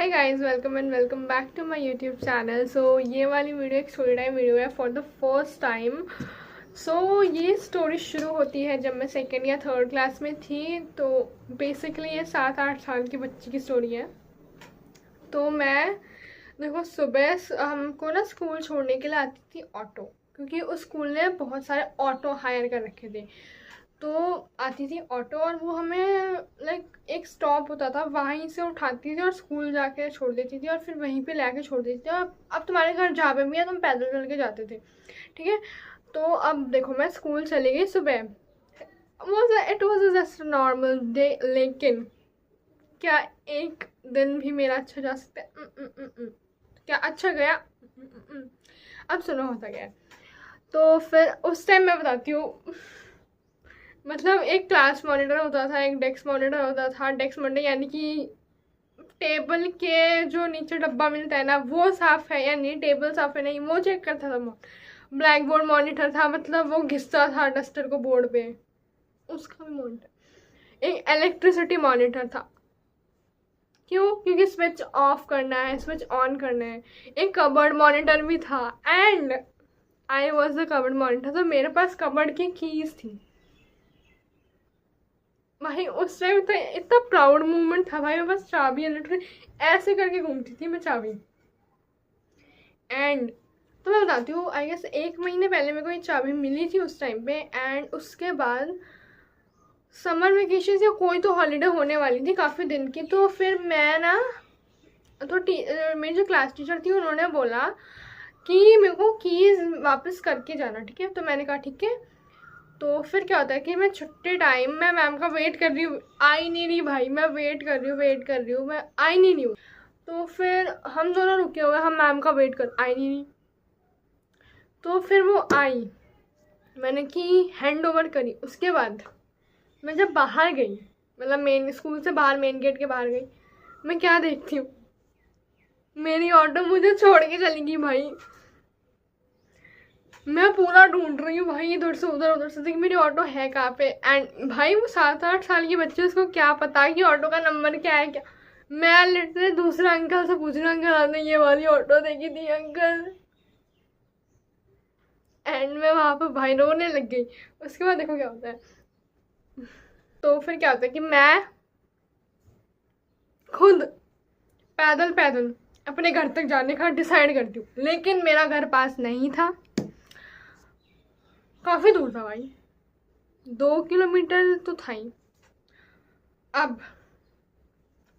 Hi guys, welcome and welcome back to my YouTube channel. So ये वाली video एक story time video है for the first time. So ये story शुरू होती है जब मैं सेकेंड या थर्ड क्लास में थी। तो बेसिकली ये 7-8 साल की बच्ची की स्टोरी है। तो मैं देखो, सुबह हमको ना स्कूल छोड़ने के लिए आती थी ऑटो, क्योंकि उस स्कूल ने बहुत सारे ऑटो हायर कर रखे थे। तो आती थी ऑटो और वो हमें लाइक एक स्टॉप होता था, वहीं से उठाती थी और स्कूल जाके छोड़ देती थी और फिर वहीं पे लाके छोड़ देती थी। अब तुम्हारे घर जहाँ पे भी है तुम पैदल चल के जाते थे, ठीक है। तो अब देखो, मैं स्कूल चली गई सुबह। It was just normal day, लेकिन क्या एक दिन भी मेरा अच्छा जा सकता है? क्या अच्छा गया? अब सुनो होता गया। तो फिर उस टाइम मैं बताती हूँ। मतलब एक क्लास मॉनिटर होता था, एक डेस्क मॉनिटर होता था। डेस्क मॉनिटर यानी कि टेबल के जो नीचे डब्बा मिलता है ना, वो साफ है या नहीं, टेबल साफ है नहीं, वो चेक करता था। ब्लैक बोर्ड मॉनिटर था, मतलब वो घिसता था डस्टर को बोर्ड पे, उसका भी मॉनिटर। एक इलेक्ट्रिसिटी मॉनिटर था। क्यों? क्योंकि स्विच ऑफ करना है, स्विच ऑन करना है। एक कबर्ड मॉनिटर भी था and I was the cupboard monitor. तो मेरे पास कबर्ड की कीज थी भाई। उस टाइम तो इतना प्राउड मोमेंट था भाई, मेरे पास चाबी है, लिटरली ऐसे करके घूमती थी मैं चाबी। एंड तो मैं बताती हूँ, आई गेस 1 महीने पहले मेरे को ये चाबी मिली थी उस टाइम पे। एंड उसके बाद समर वेकेशन या कोई तो हॉलीडे होने वाली थी काफ़ी दिन की। तो फिर मैं ना, तो मेरी जो क्लास टीचर थी उन्होंने बोला कि मेरे को कीज़ वापस करके जाना, ठीक है। तो मैंने कहा ठीक है। तो फिर क्या होता है कि मैं छुट्टी टाइम मैं मैम का वेट कर रही हूँ, आई नहीं रही भाई। मैं वेट कर रही हूँ, मैं आई नहीं हूँ। तो फिर हम दोनों रुके हुए, हम मैम का वेट कर, आई नहीं। तो फिर वो आई, मैंने की हैंड ओवर करी। उसके बाद मैं जब बाहर गई, मतलब मेन स्कूल से बाहर, मेन गेट के बाहर गई, मैं क्या देखती हूँ, मेरी ऑटो मुझे छोड़ के चली गई भाई। मैं पूरा ढूंढ रही हूँ भाई, इधर से उधर, उधर से, देखिए मेरी ऑटो है कहाँ पे। एंड भाई वो 7-8 साल की बच्चे, उसको क्या पता कि ऑटो का नंबर क्या है क्या। मैं लिटरली दूसरे अंकल से पूछ रही हूँ, अंकल आपने ये वाली ऑटो देखी थी अंकल? एंड मैं वहाँ पे भाई रोने लग गई। उसके बाद देखो क्या होता है। तो फिर क्या होता है कि मैं खुद पैदल पैदल अपने घर तक जाने का डिसाइड करती हूँ, लेकिन मेरा घर पास नहीं था, काफ़ी दूर था भाई, 2 किलोमीटर तो था ही। अब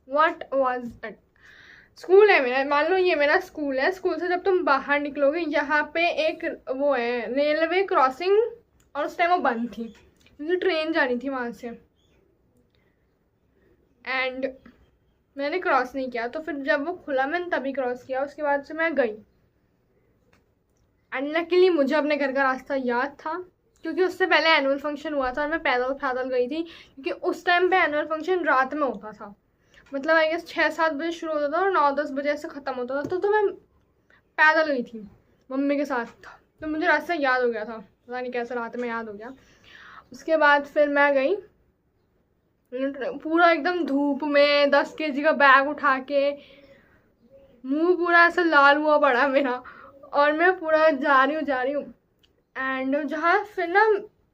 व्हाट वाज इट? स्कूल है मेरा, मान लो ये मेरा स्कूल है। स्कूल से जब तुम बाहर निकलोगे, यहाँ पे एक वो है रेलवे क्रॉसिंग, और उस टाइम वो बंद थी क्योंकि ट्रेन जानी थी वहाँ से। एंड मैंने क्रॉस नहीं किया, तो फिर जब वो खुला मैंने तभी क्रॉस किया। उसके बाद से मैं गई। अनलकीली मुझे अपने घर का रास्ता याद था, क्योंकि उससे पहले एनुअल फंक्शन हुआ था और मैं पैदल पैदल गई थी, क्योंकि उस टाइम पे एनुअल फंक्शन रात में होता था। मतलब आई गेस 6-7 बजे शुरू होता था और 9-10 बजे ऐसे ख़त्म होता था। तो मैं पैदल गई थी मम्मी के साथ। तो मुझे रास्ता याद हो गया था, पता नहीं कैसे रात में याद हो गया। उसके बाद फिर मैं गई पूरा एकदम धूप में, 10 kg का बैग उठा के, मुंह पूरा ऐसा लाल हुआ पड़ा मेरा, और मैं पूरा जा रही हूँ। एंड जहाँ फिर ना,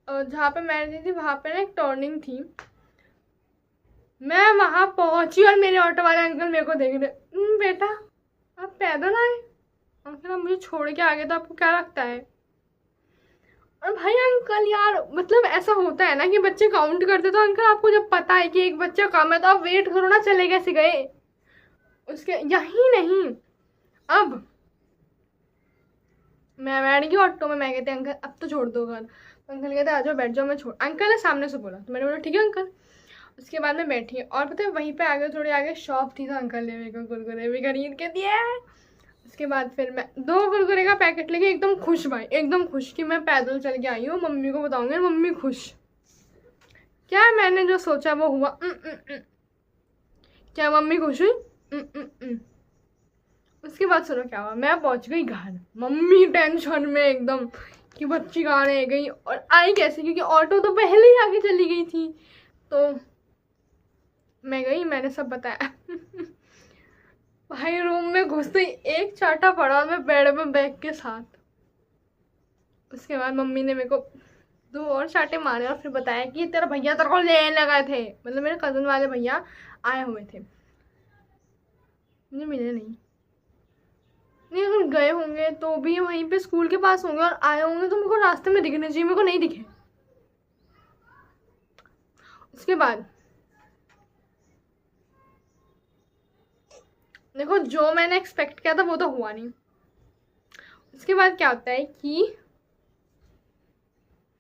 जहाँ पे मैं रहती थी वहाँ पे ना एक टर्निंग थी। मैं वहाँ पहुँची और मेरे ऑटो वाले अंकल मेरे को देख रहे, बेटा आप पैदल आए? अंकल आप मुझे छोड़ के आ गए, तो आपको क्या लगता है? और भाई अंकल यार, मतलब ऐसा होता है ना कि बच्चे काउंट करते, तो अंकल आपको जब पता है कि एक बच्चा कम है तो आप वेट करो ना, चले कैसे गए? उसके यही नहीं, अब मैं बैठ गई ऑटो में। मैं कहते अंकल अब तो छोड़ दो घर। तो अंकल कहते आ जाओ बैठ जाओ, मैं छोड़, अंकल ने सामने से बोला, तो मैंने बोला ठीक है अंकल। उसके बाद मैं बैठी, और पता है वहीं पे आगे, थोड़ी आगे शॉप थी, तो अंकल ने मेरे को कुरकुरे भी खरीद के दिए। उसके बाद फिर मैं 2 कुरकुरे का पैकेट लेके एकदम खुश भाई, एकदम खुश कि मैं पैदल चल के आई हूँ, मम्मी को बताऊंगी, मम्मी खुश। क्या मैंने जो सोचा वो हुआ। क्या मम्मी खुश हुई? उसके बाद सुनो क्या हुआ। मैं पहुंच गई घर, मम्मी टेंशन में एकदम कि बच्ची कहाँ रह गई और आई कैसे, क्योंकि ऑटो तो पहले ही आगे चली गई थी। तो मैं गई, मैंने सब बताया। भाई रूम में घुसते ही एक चाटा पड़ा मैं बेड में बैग के साथ। उसके बाद मम्मी ने मेरे को 2 और चाटे मारे और फिर बताया कि तेरा भैया तेरे को लेने लगा थे, मतलब मेरे कज़न वाले भैया आए हुए थे, मुझे मिले नहीं। नहीं अगर गए होंगे तो भी वहीं पे स्कूल के पास होंगे, और आए होंगे तो मेरे को रास्ते में दिखने चाहिए, मेरे को नहीं दिखे। उसके बाद देखो जो मैंने एक्सपेक्ट किया था वो तो हुआ नहीं। उसके बाद क्या होता है कि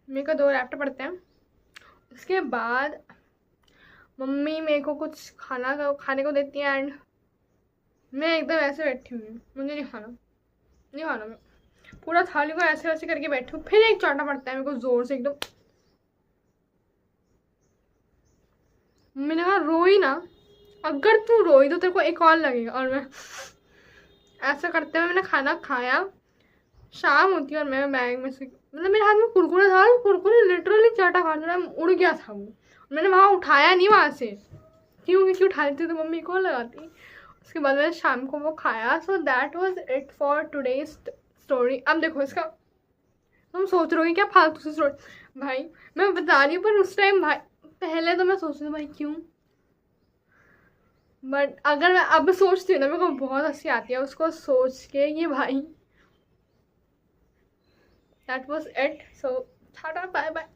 मेरे को 2 लैपटॉप पढ़ते हैं। उसके बाद मम्मी मेरे को कुछ खाने को देती है एंड मैं एकदम ऐसे बैठी हुई हूँ, मुझे नहीं खाना मैं पूरा थाली को ऐसे वैसे करके बैठी हूँ। फिर एक चाटा पड़ता है मेरे को जोर से एकदम। मम्मी ने कहा रोई ना, अगर तू रोई तो तेरे को एक और लगेगा। और मैं ऐसा करते हुए मैंने खाना खाया। शाम होती है और मैं बैग में से, मतलब मेरे हाथ में कुरकुरे था, कुरकुरे लिटरली चाटा खा लिया, उड़ गया था वो। मैंने वहाँ उठाया नहीं वहाँ से, क्योंकि उठा लेती तो मम्मी को लगाती। उसके बाद मैंने शाम को वो खाया। So that was it for today's story. अब देखो इसका तुम सोच रहे हो क्या फालतू से स्टोरी, भाई मैं बता रही हूँ, पर उस टाइम भाई पहले तो मैं सोच रही भाई क्यों, बट अगर मैं अब सोचती हूँ ना मेरे को बहुत हंसी आती है उसको सोच के ये भाई। That was it. So, ta-ta, bye bye.